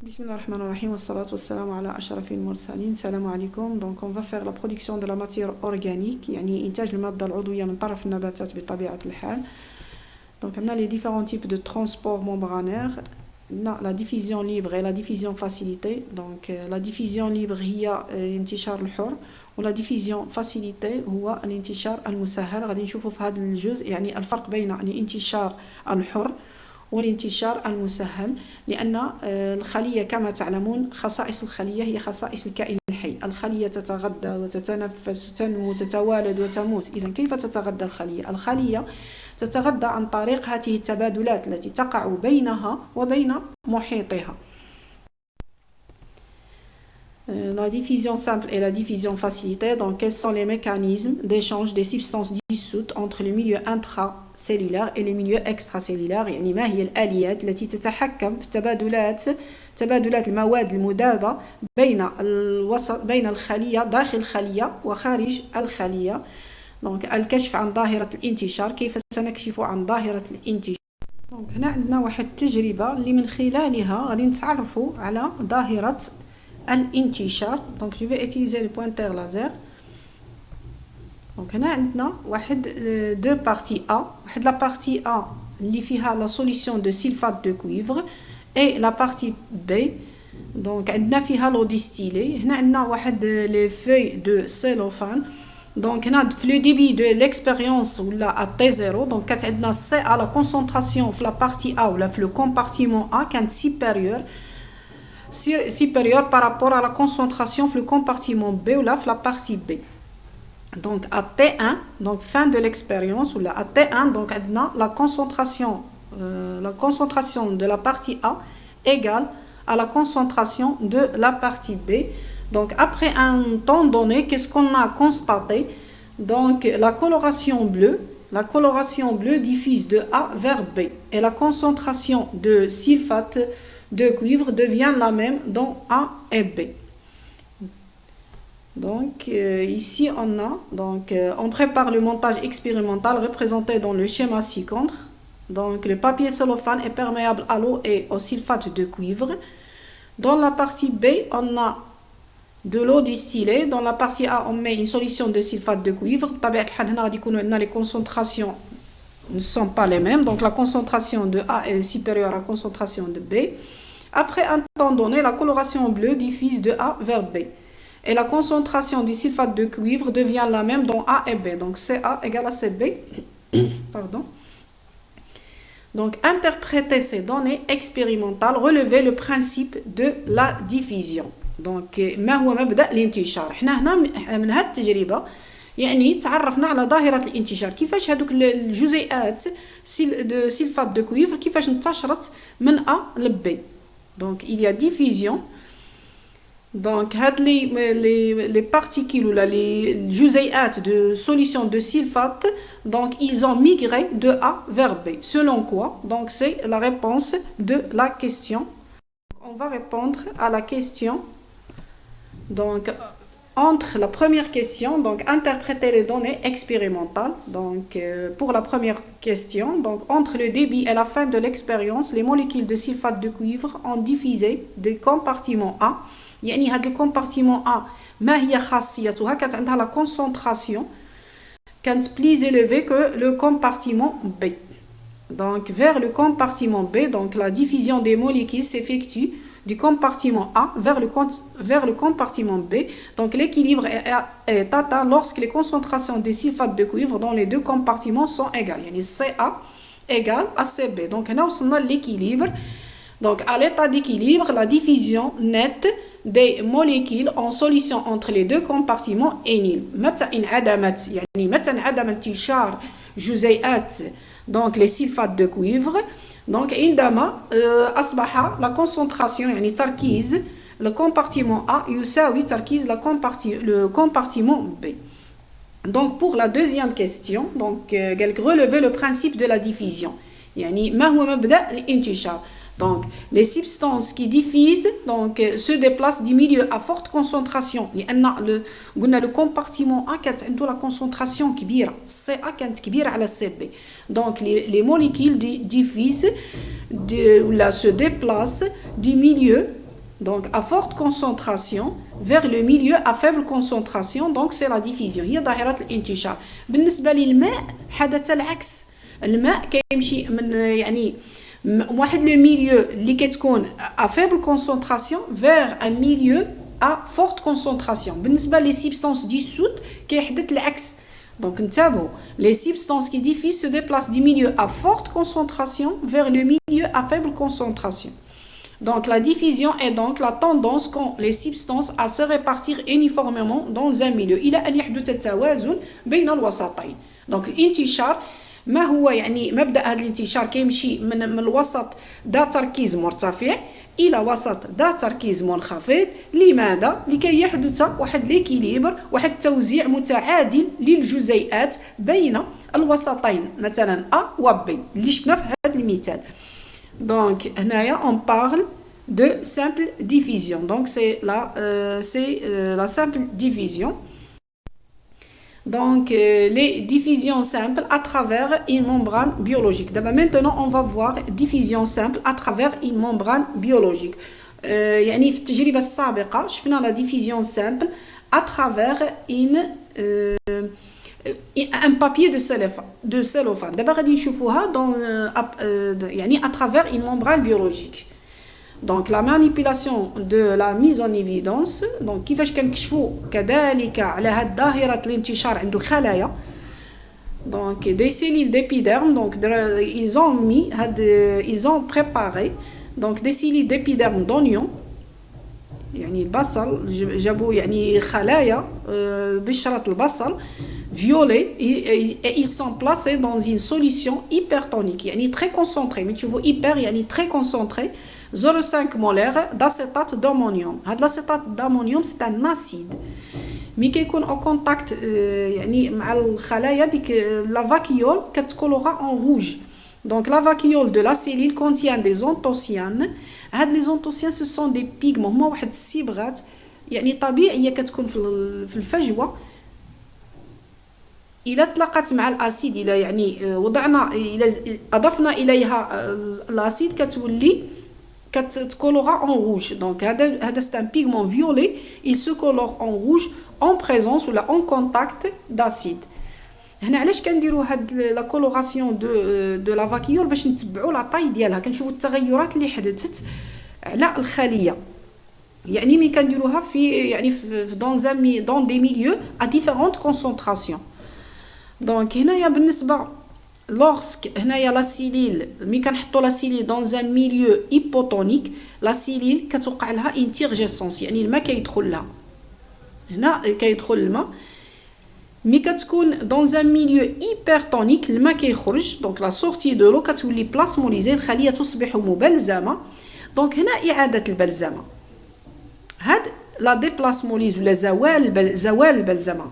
Bismillahirrahmanirrahim wa salatu wa salam ala ashrafil mursalin. Salam alaikum. Donc on va faire la production de la matière organique, يعني إنتاج المادة العضوية من طرف النباتات بطبيعة الحال. Donc on a les différents types de transport membranaire. On a la diffusion libre et la diffusion facilitée. Donc la diffusion libre هي الانتشار الحر ولا diffusion facilitée هو الانتشار المسهل. غادي نشوفوا في هذا الجزء يعني الفرق بين الانتشار الحر والانتشار المسهل، لأن الخلية كما تعلمون خصائص الخلية هي خصائص الكائن الحي. الخلية تتغذى وتتنفس وتنمو وتتوالد وتموت. إذن كيف تتغذى الخلية؟ الخلية تتغذى عن طريق هذه التبادلات التي تقع بينها وبين محيطها. La diffusion simple et la diffusion facilitée. Donc, quels sont les mécanismes d'échange des substances dissoutes entre le milieu intracellulaire et les milieux extracellulaires؟ يعني ما هي الآليات التي تتحكم في تبادلات المواد المذابة بين الخلية داخل الخلية وخارج الخلية. دونك الكشف عن ظاهرة الانتشار. كيف سنكشف عن ظاهرة الانتشار؟ دونك هنا عندنا واحد التجربة اللي من خلالها غادي نتعرفوا على ظاهرة الانتشار. Donc je vais utiliser le pointeur laser. Donc هنا عندنا واحد deux parties A. واحد la partie A اللي فيها la solution de sulfate de cuivre et la partie B. Donc عندنا فيها l'eau distillée. هنا عندنا واحد les feuilles de cellophane. Donc هنا في le débit de l'expérience ولا à T0. Donc كانت عندنا C à la concentration في la partie A ولا في le compartiment A كانت supérieur par rapport à la concentration dans le compartiment B ou là, la partie B. Donc à T1, donc fin de l'expérience, ou là à T1, donc la concentration de la partie A égale à la concentration de la partie B. Donc après un temps donné, qu'est-ce qu'on a constaté? Donc la coloration bleue diffuse de A vers B et la concentration de sulfate de cuivre devient la même dans A et B. Donc ici on prépare le montage expérimental représenté dans le schéma ci-contre. Donc le papier cellophane est perméable à l'eau et au sulfate de cuivre. Dans la partie B, on a de l'eau distillée. Dans la partie A, on met une solution de sulfate de cuivre. Les concentrations ne sont pas les mêmes. Donc la concentration de A est supérieure à la concentration de B. Après un temps donné, la coloration bleue diffuse de A vers B. Et la concentration du sulfate de cuivre devient la même dans A et B. Donc CA égale à CB. Pardon. Donc interpréter ces données expérimentales, relever le principe de la diffusion. Donc ما هو مبدأ الانتشار؟ احنا هنا من هذه التجربة يعني تعرفنا على ظاهرة الانتشار. كيفاش هذوك الجزيئات سلفات دو كويفر كيفاش انتشرت من A ل B. Donc il y a diffusion. Donc les particules ou les جزيئات de solution de sulfate, donc ils ont migré de A vers B. Selon quoi? Donc c'est la réponse de la question. On va répondre à la question. Donc entre la première question, donc interpréter les données expérimentales. Donc pour la première question, donc entre le début et la fin de l'expérience, les molécules de sulfate de cuivre ont diffusé des compartiments A. يعني هذا الكومبارتيمون A ما هي خاصيتها؟ كانت عندها la concentration كانت plus élevée que le compartiment B. Donc vers le compartiment B, donc la diffusion des molécules s'effectue du compartiment A vers le compartiment B. Donc l'équilibre est atteint lorsque les concentrations des sulfates de cuivre dans les deux compartiments sont égales. Yani CA égale à CB. Donc on a l'équilibre. Donc à l'état d'équilibre, la diffusion nette des molécules en solution entre les deux compartiments est nulle. متى انعدمت يعني متى انعدم انتشار جزيئات donc les sulfates de cuivre. Donc عندما أصبح la concentration يعني تركيز le compartiment A يساوي تركيز le compartiment B. Donc pour la deuxième question, donc relever le principe de la diffusion. يعني ما هو مبدأ الانتشار؟ Donc les substances qui diffusent donc se déplacent du milieu à forte concentration. لأن قلنا le compartiment A كانت عنده la concentration كبيرة. CA كانت كبيرة على CB. Donc les molécules diffusent se déplacent du milieu donc à forte concentration vers le milieu à faible concentration, donc c'est la diffusion. هي ظاهرة الانتشار. بالنسبة للماء حدث العكس. الماء كيمشي من يعني واحد لو ميليو اللي كتكون à faible concentration vers un milieu à forte concentration. بالنسبة les substances dissoutes كيحدث العكس. Donc نتابعوا les substances qui diffusent se déplacent du milieu à forte concentration vers le milieu à faible concentration. Donc la diffusion est donc la tendance qu'ont les substances à se répartir uniformément dans un milieu إلى أن يحدث التوازن بين الوسطين. Donc الانتشار ما هو يعني مبدأ هذا الانتشار كيمشي من الوسط ذات تركيز مرتفع إلى وسط ذات تركيز منخفض. لماذا؟ لكي يحدث واحد ليكيليبر، واحد توزيع متعادل للجزيئات بين الوسطين مثلا A و B اللي شفنا في هذا المثال. Donc هنايا on parle de simple diffusion. Donc c'est la simple diffusion. Donc les diffusions simples à travers une membrane biologique. D'abord maintenant on va voir diffusion simple à travers une membrane biologique. يعني في التجربة السابقة شفنا la diffusion simple à travers un papier de cellophane. D'abord غادي نشوفوها يعني à travers une membrane biologique. Donc la manipulation de la mise en évidence. Donc كيفاش كنكشفوا كذلك على هاد ظاهرة الانتشار عند الخلايا. Donc des cellules d'épiderme. Donc ils ont préparé donc des cellules d'épiderme d'oignon. يعني البصل جابوا يعني خلايا بشرة البصل violet et ils sont placés dans une solution hypertonique يعني très concentrée. mais tu vois hyper يعني très concentré 0,5 molaire d'acétate d'ammonium. هذا l'acétate d'ammonium c'est un acide مي كيكون au contact يعني مع الخلايا ديك la vacuole كتكولورا en rouge. Donc la vacuole de la cellule contient des anthocyanes. هاد les anthocyanes ce sont des pigments هما واحد الصبغات يعني طبيعية كتكون في الفجوة. إذا تلاقت مع الأسيد إلى يعني وضعنا إلى أضفنا إليها الأسيد كتولي كتكولورا en rouge. Donc هذا c'est un pigment violet. Il se colore en rouge en présence ولا en contact d'acide. هنا علاش كنديروا هاد لا كولوراسيون دو لا فاكيول باش نتبعوا لا طاي ديالها كنشوفوا التغيرات اللي حدثت على الخليه. يعني ملي كنديروها في يعني في dans des milieux à différentes concentrations. Donc هنايا بالنسبه lorsque هنايا لا سيليل ملي كنحطوا لا سيليل dans un milieu hypotonique لا سيليل كتوقع لها انتيرجيسونس يعني الماء كيدخل لها. هنا كيدخل الماء مي كتكون dans un milieu hypertonique الماء كيخرج. donc la sortie de l'eau كتولي بلاسموليزي الخليه تصبح مبلزمه. donc هنا اعاده البلزمه. هاد لا ديبلاسموليز ولا زوال البلزمه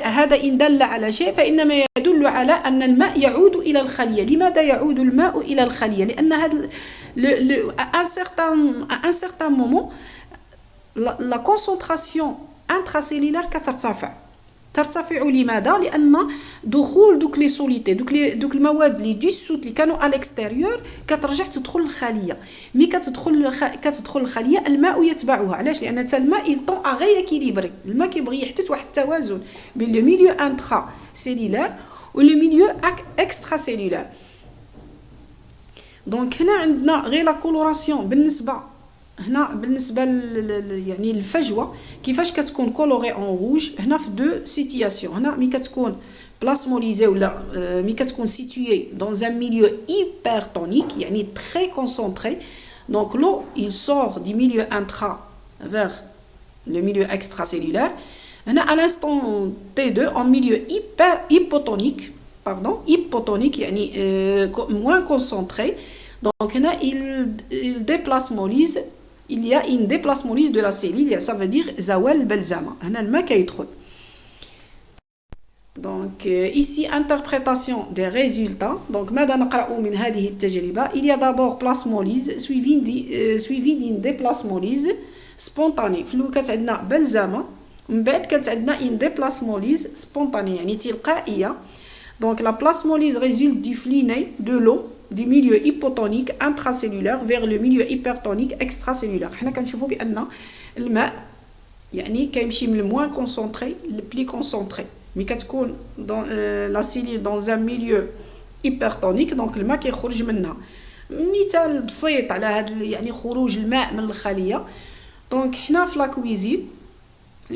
هذا إن دل على شيء فإنما يدل على أن الماء يعود إلى الخلية. لماذا يعود الماء إلى الخلية؟ لأن هذا un certain moment la concentration intracellulaire ترتفع. لماذا؟ لأن دخول دوك لي سوليتي دوك المواد اللي ديسوت اللي كانوا على الاكستيريور كترجع تدخل الخليه. مي كتدخل الخليه الماء يتبعها. علاش؟ لأن حتى الماء il tend à rééquilibrer. الماء كيبغي يحدث واحد التوازن بين لو ميليو انترا سيلولار و لو ميليو اكسترا سيلولار. دونك هنا عندنا غير لا كولوراسيون بالنسبه يعني الفجوه كيفاش كتكون كولوري اون روج. هنا في دو سيتياسيون. هنا ملي كتكون بلاسموليزي ولا ملي كتكون سيتويي dans un milieu hypertonique يعني très concentré. donc l'eau il sort du milieu intra vers le milieu extracellulaire. هنا à l'instant T2 en milieu hypotonique يعني moins concentré. donc هنا il déplasmolise. il y a une déplasmolyse de la cellule. ça veut dire زوال البلزمة. هنا الماء كيدخل. donc ici interprétation des résultats. donc ماذا نقرأ من هذه التجربة؟ il y a d'abord plasmolyse suivi d'une déplasmolyse spontanée. في الأول كانت عندنا بلزمة من بعد كانت عندنا une déplasmolyse spontanée يعني تلقائية. donc la plasmolyse résulte du flux né de l'eau du milieu hypotonique intracellulaire vers le milieu hypertonique extracellulaire. حنا كنشوفوا بان الماء يعني كيمشي من الموان كونسونطري لبلي كونسونطري مي كتكون dans la cellule dans un milieu hypertonique donc الماء كيخرج منها. مثال بسيط على هذا يعني خروج الماء من الخليه. دونك حنا في لا كويزين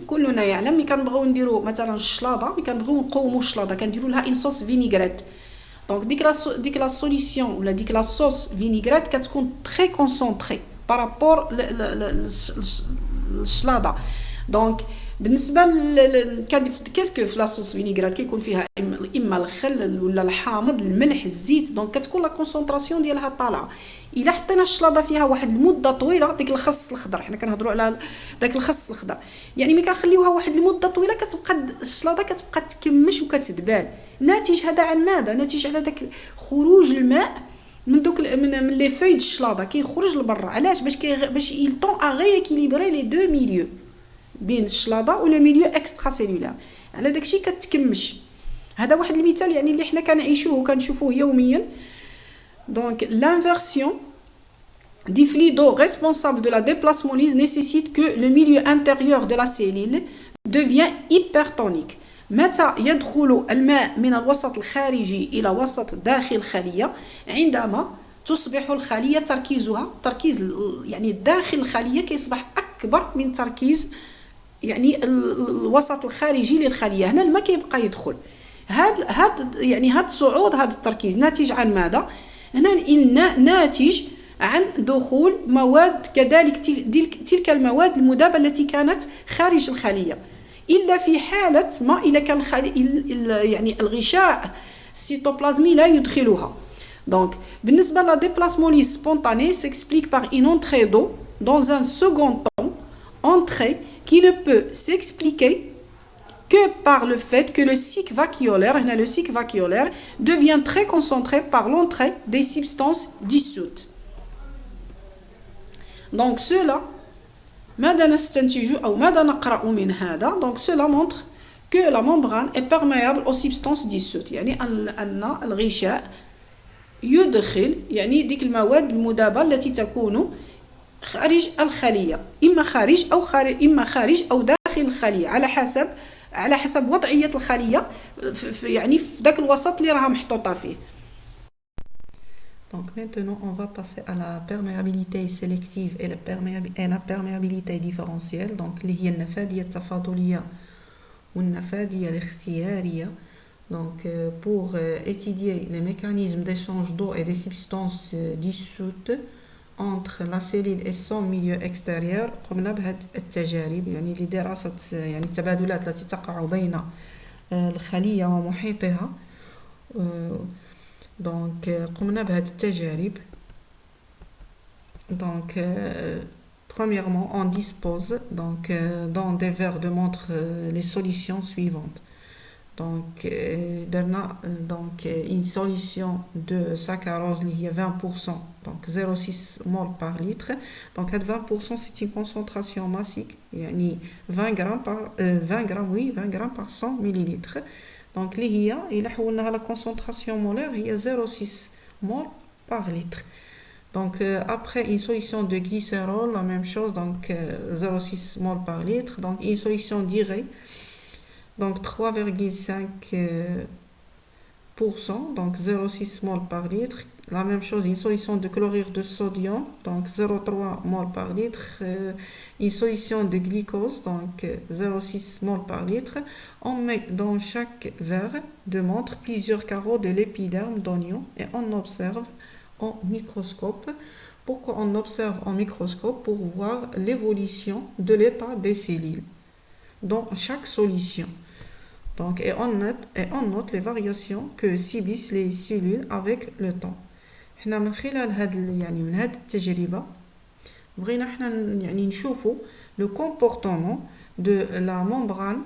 كلنا يعلم ملي كنبغيو نديرو مثلا الشلاضه ملي كنبغيو نقوموا الشلاضه كنديروا لها ان صوص فينيغريت. دونك ديك لا سوليسيون ولا ديك لا صوص فينيغريت كتكون تري كونسونطري بارابور الشلاضه. دونك بالنسبه كاسكو في لا صوص فينيغريت كيكون فيها اما الخل ولا الحامض الملح الزيت. دونك كتكون لا كونسونطراسيون ديالها طالعه. الا حطينا الشلاضه فيها واحد المده طويله ديك الخس الخضر حنا كنهضروا على داك الخس الخضر يعني ملي كنخليوها واحد المده طويله كتبقى الشلاضه كتبقى تكمش وكتدبال. ناتج هذا عن ماذا؟ ناتج على داك خروج الماء من دوك من لي فوي د الشلاضه كيخرج لبرا. علاش؟ باش il tend à rééquilibrer les deux milieux بين الشلاضه و لو ميليو اكسترا سيلولار. على داكشي كتكمش. هذا واحد المثال يعني اللي حنا كنعيشوه وكنشوفوه يوميا. Donc l'inversion du fluide responsable de la déplasmolyse nécessite que le milieu intérieur de la cellule devient hypertonique. متى يدخل الماء من الوسط الخارجي إلى وسط داخل الخلية؟ عندما تصبح الخلية تركيز يعني داخل الخلية كيصبح أكبر من تركيز يعني الوسط الخارجي للخلية. هنا الماء كيبقى يدخل. هاد صعود هذا التركيز ناتج عن ماذا؟ هنا ناتج عن دخول مواد كذلك تلك المواد المذابة التي كانت خارج الخلية. إلا في حالة ما إلا كان يعني الغشاء السيتوبلازمي لا يدخلها. Donc بالنسبة la déplasmolyse spontanée s'explique par une entrée d'eau dans un second temps, entrée qui ne peut s'expliquer que par le fait que le cycle vacuolaire devient très concentré par l'entrée des substances dissoutes. Donc cela ماذا نستنتج أو ماذا نقرأ من هذا؟ Donc cela montre que la membrane est perméable aux substances dissoutes. يعني أن الغشاء يدخل يعني ديك المواد المذابة التي تكون خارج الخلية إما خارج أو داخل الخلية على حسب وضعية الخلية يعني في ذاك الوسط اللي راها محطوطة فيه. Donc maintenant on va passer à la perméabilité sélective et la perméabilité différentielle. Donc اللي هي النفاذية التفاضلية والنفاذية الاختيارية. Donc pour étudier les mécanismes d'échange d'eau et des substances dissoutes entre la cellule et son milieu extérieur قمنا بهذه التجارب يعني لدراسة يعني التبادلات التي تقع بين الخلية ومحيطها. Donc قمنا بهذه التجارب. Donc premièrement on dispose donc dans des verres de montre les solutions suivantes. Donc درنا donc une solution de saccharose اللي هي 20% donc 0,6 mol par litre. Donc 20% c'est une concentration massique يعني 20 grammes par 100 millilitres. Donc اللي هي إلا حولناها la concentration molaire هي 0,6 mol par litre. Donc après une solution de glycérol la même chose donc 0,6 mol par litre. Donc une solution d'urée donc 3,5% donc 0,6 mol par litre. La même chose une solution de chlorure de sodium donc 0,3 mol par litre. Une solution de glucose donc 0,6 mol par litre. On met dans chaque verre de montre plusieurs carreaux de l'épiderme d'oignon et on observe en microscope. Pourquoi on observe en microscope? Pour voir l'évolution de l'état des cellules dans chaque solution. Donc, et on note les variations que subissent les cellules avec le temps. حنا من خلال من هذه التجربة بغينا حنا يعني نشوفوا le comportement de la membrane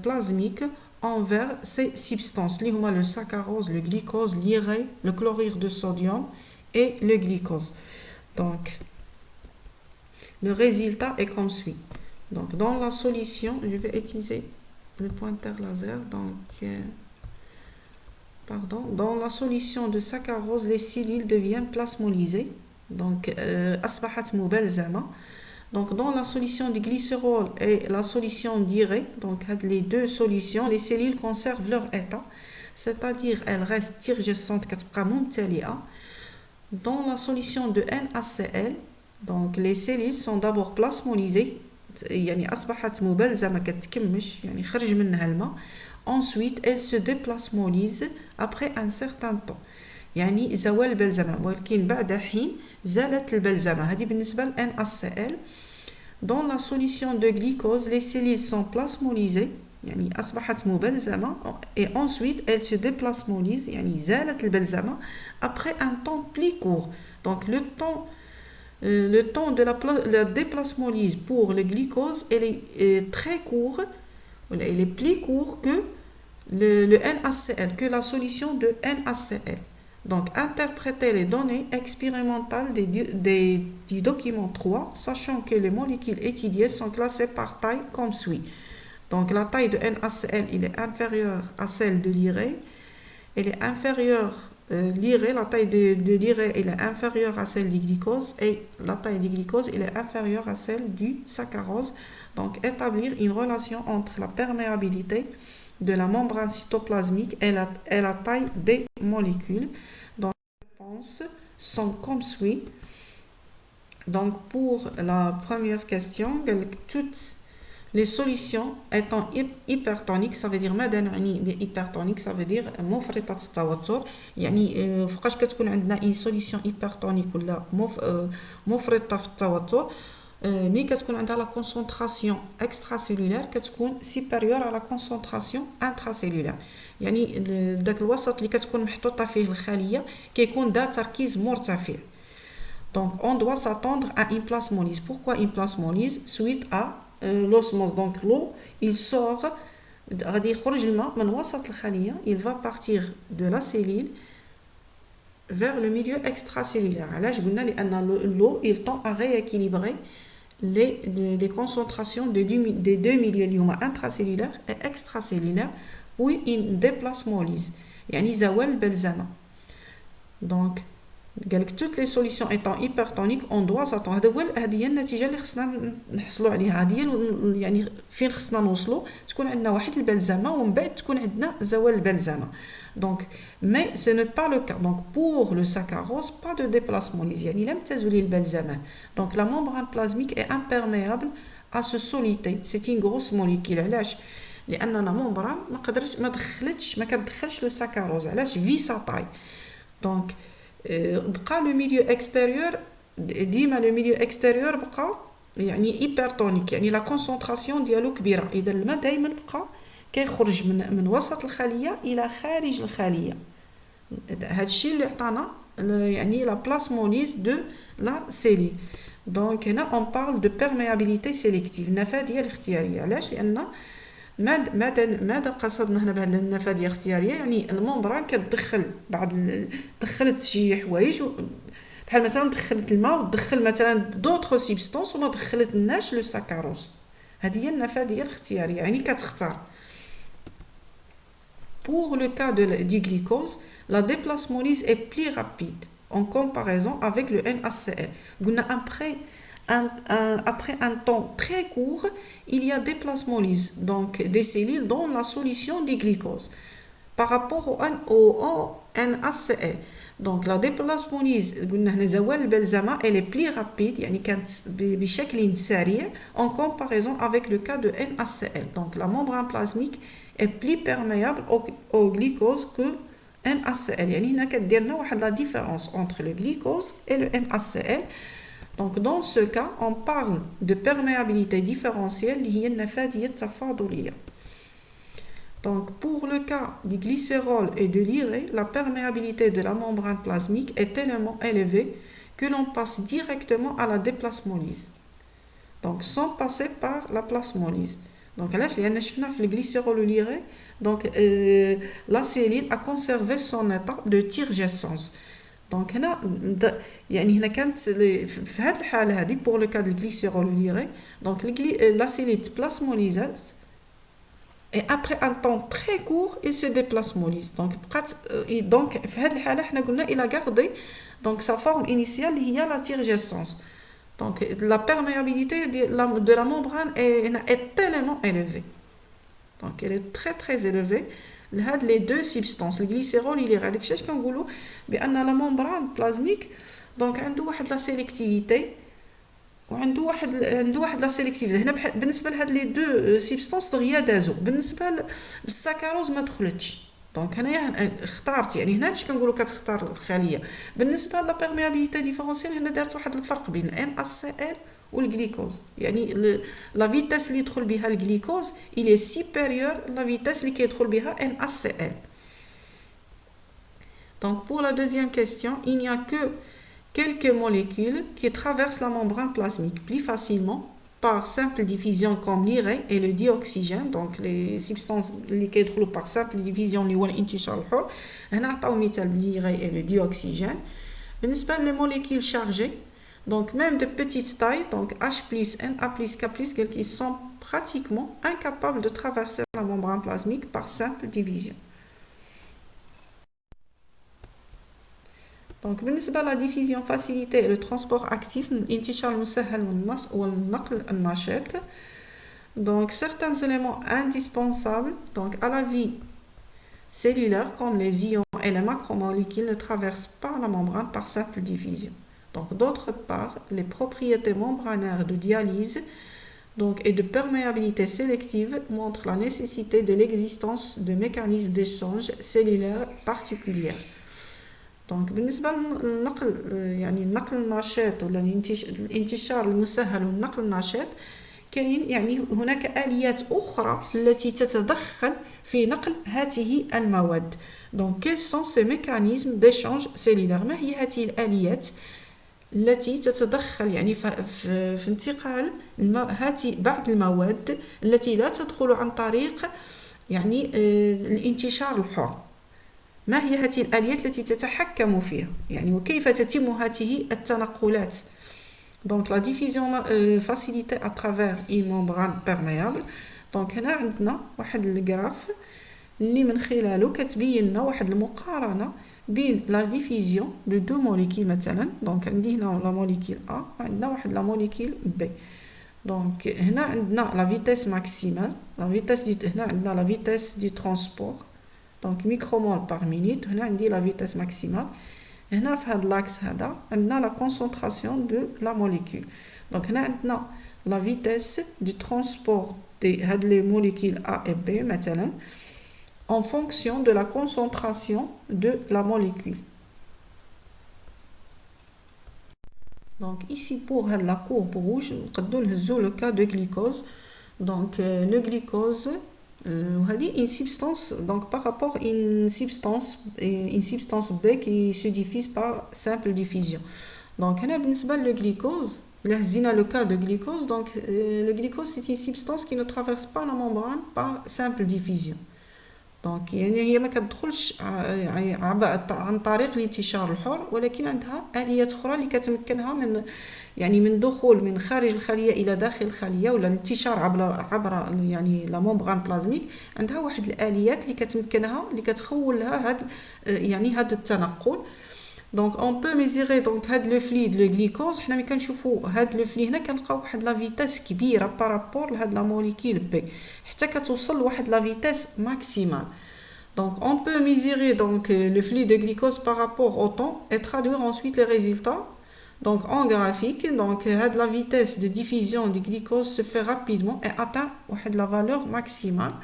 plasmique envers ces substances اللي هما le saccharose, le glucose, l'urée, le chlorure de sodium et le glucose. Donc le résultat est comme suit. Donc dans la solution, je vais utiliser le pointeur laser. Donc dans la solution de saccharose, les cellules deviennent plasmolysées. Donc, أصبحت مبلزمة. Donc, dans la solution de glycérol et la solution d'urée, donc les deux solutions, les cellules conservent leur état, c'est-à-dire elles restent turgescentes كتبقى ممتلئة. Dans la solution de NaCl, donc les cellules sont d'abord plasmolysées, يعني أصبحت مبلزمة كتكمش يعني خرج منها الماء. Ensuite, elles se déplasmolysent après un certain temps. يعني زوال البلزمة ولكن بعد حين زالت البلزمة. هذه بالنسبة ل NaCl. Dans la solution de glucose, les cellules sont plasmolysées يعني أصبحت مبلزمة et ensuite elles se déplasmolysent يعني زالت البلزمة après un temps plus court. Donc le temps de la déplasmolyse pour le glucose est très court, il est plus court que le NaCl, que la solution de NaCl. Donc, interpréter les données expérimentales du document 3, sachant que les molécules étudiées sont classées par taille comme suit. Donc, la taille de NaCl il est inférieure à celle de l'urée. Elle est inférieure, l'urée, la taille de l'urée elle est inférieure à celle du glucose et la taille du glucose elle est inférieure à celle du saccharose. Donc, établir une relation entre la perméabilité de la membrane cytoplasmique et la taille des molécules. Donc, les réponses sont comme suit. Donc, pour la première question, toutes les solutions étant hypertoniques, ça veut dire ماذا نعني بhypertonique, ça veut dire مفرطة التوتر. يعني فوقاش كتكون عندنا une solution hypertonique ولا مفرطة في التوتر مي كتكون عندها la concentration extracellulaire كتكون supérieure à la concentration intracellulaire. يعني داك الوسط اللي كتكون محطوطة فيه الخلية كيكون دا تركيز مرتفع. Donc on doit s'attendre à une plasmolyse. Pourquoi une plasmolyse? Suite à l'osmose. Donc l'eau il sort غادي يخرج الماء من وسط الخلية, il va partir de la cellule vers le milieu extracellulaire. علاش قلنا لأن l'eau il tend à rééquilibrer les concentrations des deux milieux اللي هما intracellulaire et extracellulaire puis une déplasmolyse يعني زوال البلزمة. Donc قالك toutes les solutions étant hypertoniques on doit s'attendre. هذه هي النتيجة اللي خصنا نحصلوا عليها. هذه يعني فين خصنا نوصلوا تكون عندنا واحد البلزمة ومن بعد تكون عندنا زوال البلزمة. Donc mais ce n'est pas le cas. Donc pour le saccharose pas de déplasmolyse يعني لم تزول البلزمة. Donc la membrane plasmique est imperméable à ce soluté. C'est une grosse molécule. علاش؟ لأننا ممبران ما كتدخلش le saccharose. علاش؟ في sa taille. Donc بقى le milieu extérieur ديما le milieu extérieur بقى يعني hypertonique يعني la concentration ديالو كبيرة. إذا الماء دائما بقى كيخرج من وسط الخلية إلى خارج الخلية. هذا الشيء اللي عطانا يعني la plasmolyse de la cellule. Donc هنا on parle de perméabilité sélective, النفاذية الاختيارية. علاش؟ لأن ماذا قصدنا هنا بهذه النفاذية الاختيارية؟ يعني الممبران كتدخل دخلت شي حوايج بحال مثلا دخلت الماء ودخل مثلا دوطخ سبستانس وما دخلتناش لو ساكاروز. هذه هي النفاذية الاختيارية يعني كتختار. Pour le cas du glucose, la déplasmolyse est plus rapide en comparaison avec le NaCl. Après un temps très court, il y a déplasmolyse, donc des cellules dans la solution du glucose par rapport au NaCl. Donc la déplasmolyse elle est plus rapide يعني كانت بشكل سريع en comparaison avec le cas de NaCl. Donc la membrane plasmique est plus perméable au glucose que NaCl. يعني هنا كديرنا واحد la différence entre le glucose et le NaCl. Donc dans ce cas, on parle de perméabilité différentielle اللي هي النفاذية التفاضلية. Donc pour le cas du glycérol et de l'urée, la perméabilité de la membrane plasmique est tellement élevée que l'on passe directement à la déplasmolyse. Donc sans passer par la plasmolyse. Donc علاش؟ لأن شفنا في الglycérol et l'urée, donc la cellule a conservé son état de turgescence. دونك هنا يعني هنا كانت في هذه الحاله هذه بور لو كاد الجليسيرول واليوري دونك لا سيليت بلاسموليزات et après un temps très court il se déplace mollis. Donc في هذه الحالة احنا قلنا il a gardé donc sa forme initiale اللي هي la turgescence. Donc la perméabilité de la membrane est tellement élevée. Donc elle est très très élevée لهاد les deux substances الجليسيرول اللي غاديك شاش كنقولوا بان la membrane plasmique donc عنده واحد la sélectivité وعنده واحد لا سيليكتيفيتي هنا بالنسبه لهاد لي دو سيبستانس دغيا دازو بالنسبه للساكاروز ما دخلتش. دونك هنايا اختارت يعني هنا باش كنقولوا كتختار الخليه بالنسبه لا بيرميابيليتي ديفيرونسيال هنا دارت واحد الفرق بين ان اس سي ال والجليكوز يعني لا فيتاس اللي يدخل بها الجليكوز الي سوبيريور لا فيتاس اللي كيدخل بها ان اس سي ال. Donc pour la deuxième question, il n'y a que quelques molécules qui traversent la membrane plasmique plus facilement par simple diffusion comme l'iré et le dioxygène. Donc les substances qui يدخلوا par simple diffusion اللي هو الانتشار الحر. هنا عطاو مثال l'iré et le dioxygène. بالنسبة les molécules chargées, donc même de petite taille, donc H+, Na+, K+, qui sont pratiquement incapables de traverser la membrane plasmique par simple division. Donc بالنسبة la diffusion facilitée et le transport actif الانتشار المسهل والنقل النشط. Donc certains éléments indispensables donc à la vie cellulaire comme les ions et les macromolécules ne traversent pas la membrane par simple diffusion. Donc d'autre part, les propriétés membranaires de dialyse donc, et de perméabilité sélective montrent la nécessité de l'existence de mécanismes d'échange cellulaire particuliers. دونك بالنسبه للنقل يعني النقل النشط ولا الانتشار المسهل والنقل النشط كاين يعني هناك آليات أخرى التي تتدخل في نقل هذه المواد. دونك quels sont ces mécanismes d'échange cellulaire ما هي هذه الآليات التي تتدخل يعني في انتقال هذه بعض المواد التي لا تدخل عن طريق يعني الانتشار الحر. ما هي هذه الآليات التي تتحكم فيها يعني وكيف تتم هذه التنقلات. Donc la diffusion facilitée à travers une membrane perméable. Donc هنا عندنا واحد الجراف اللي من خلاله كتبين لنا واحد المقارنة بين لا ديفيزيون دو دو موليكيل مثلا. دونك عندي هنا لا موليكيل A وعندنا واحد لا موليكيل B. دونك هنا عندنا لا فيتاس ماكسيمال لا فيتاس دي هنا عندنا لا فيتاس دي ترانسبور دونك ميكرومول بار مينيت. هنا عندي لا فيتاس ماكسيمال. هنا في هاد لاكس هذا عندنا لا كونسونطراسيون دو لا موليكول. دونك هنا عندنا لا فيتاس دو ترانسبور دي هاد لي موليكول A et B مثلا en fonction de la concentration de la molécule. Donc ici pour la courbe rouge, nous avons le cas de glucose. Donc le glucose, une substance donc par rapport à une substance B qui se diffuse par simple diffusion. Donc le glucose, le cas de glucose, donc le glucose c'est une substance qui ne traverse pas la membrane par simple diffusion. دونك يعني هي ما كتدخلش عن طريق الانتشار الحر ولكن عندها آليات أخرى اللي كتمكنها من يعني من دخول من خارج الخلية إلى داخل الخلية ولا الانتشار عبر يعني لا ممبران بلازميك. عندها واحد الآليات اللي كتمكنها اللي كتخول لها هاد يعني هاد التنقل. دونك اون بو ميزيري دونك هاد لو فلويد لو غليكوز. حنا ملي كنشوفوا هاد لو فلويد هنا كنلقاو واحد لا فيتاس كبيره بارابور لهاد لا موليكول بي حتى كتوصل لواحد لا فيتاس ماكسيمال. دونك اون بو ميزيري دونك لو فلويد دو غليكوز بارابور او طون et traduire ensuite les résultats donc en graphique. donc هاد la vitesse de diffusion du glucose se fait rapidement et atteint واحد la valeur maximale.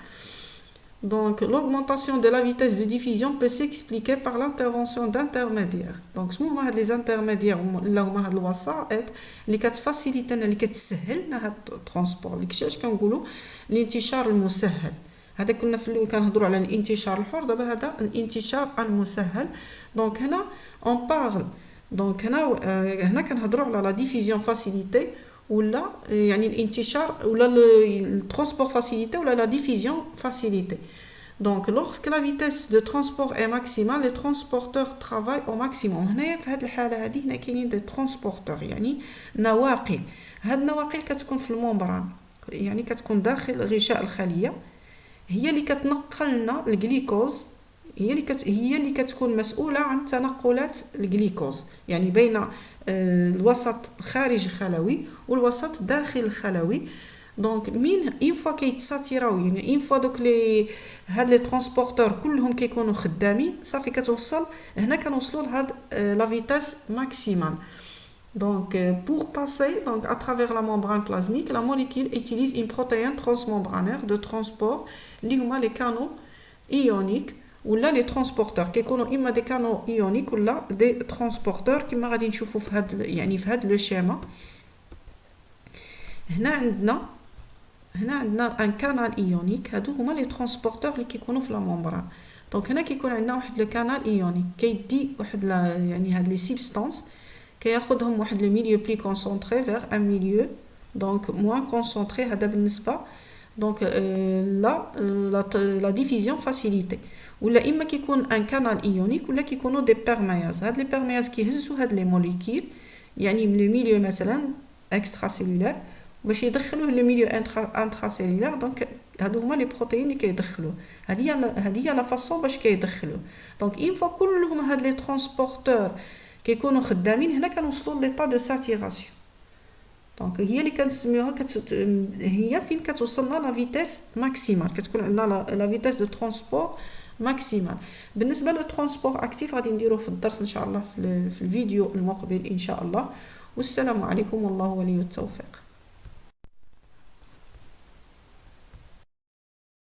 Donc l'augmentation de la vitesse de diffusion peut s'expliquer par l'intervention d'intermédiaires. Donc ce sont les intermédiaires اللي هما هاد الوسائط اللي كتفاسيليتي اللي كتسهل لنا هاد الترونسبور اللي كيفاش كنقولوا الانتشار المسهل. هذا كنا في الاول كنهضروا على الانتشار الحر دابا هذا الانتشار المسهل. دونك هنا اون بارل دونك هنا كنهضروا على لا ديفيزيون فاسيليتي ولا يعني الانتشار ولا الترانسبور فاسيليتي ولا لا ديفيزيون فاسيليتي. Donc lorsque la vitesse de transport est maximale, les transporteurs travaillent au maximum. هنايا في هذه الحالة هذه هنا كاينين دي ترانسبورتور يعني نواقل. هاد النواقل كتكون في الممبران يعني كتكون داخل غشاء الخلية. هي اللي كتنقلنا الجليكوز، هي اللي كتكون مسؤولة عن تنقلات الجليكوز، يعني بين الوسط خارج الخلوي والوسط داخل الخلوي. دونك مين اون فوا كيتساتيراو، يعني اون فوا دوك هاد لي ترونسبورتور كلهم كيكونوا خدامين، صافي كتوصل هنا كنوصلوا لهاد لا فيتاس ماكسيمال. Donc, pour passer donc, à travers la membrane plasmique, la molécule utilise une protéine transmembranaire de transport اللي هما les canaux ioniques ولا les transporteurs كيكونوا اما des canaux ioniques ولا des transporteurs كما غادي نشوفوا في هاد يعني في هاد لو شيما. هنا عندنا ان كانال ايونيك، هادو هما لي ترانسبورتور اللي كيكونوا في لا ممبران. دونك هنا كيكون عندنا واحد لو كانال ايونيك كيدي واحد يعني هاد لي سبستانس كياخذهم واحد لو ميليو بلي كونسونطري فيغ ان ميليو دونك موان كونسونطري. هذا بالنسبه دونك لا ديفيزيون فاسيليتي. ولا اما كيكون ان كانال ايونيك ولا كيكونوا دي بيرمياز. هاد لي بيرمياز كيهزوا هاد لي موليكول يعني من لو ميليو مثلا اكسترا سيلولار باش يدخلوه للميليو انترا سيلولار. دونك هادو هما لي بروتيين اللي كيدخلوه، هذه لا فاصون باش كيدخلوه. دونك اون فوا كلهم هاد لي ترانسبورتور كيكونوا خدامين، هنا كنوصلوا ليطا دو ساتيراسيون. دونك هي اللي كنسميوها هي فين كتوصلنا لا فيتاس ماكسيمال، كتكون عندنا لا فيتاس دو ترانسبور ماكسيمال. بالنسبه لو ترانسبور اكتيف غادي نديروه في الدرس ان شاء الله في الفيديو المقبل ان شاء الله. والسلام عليكم والله ولي التوفيق.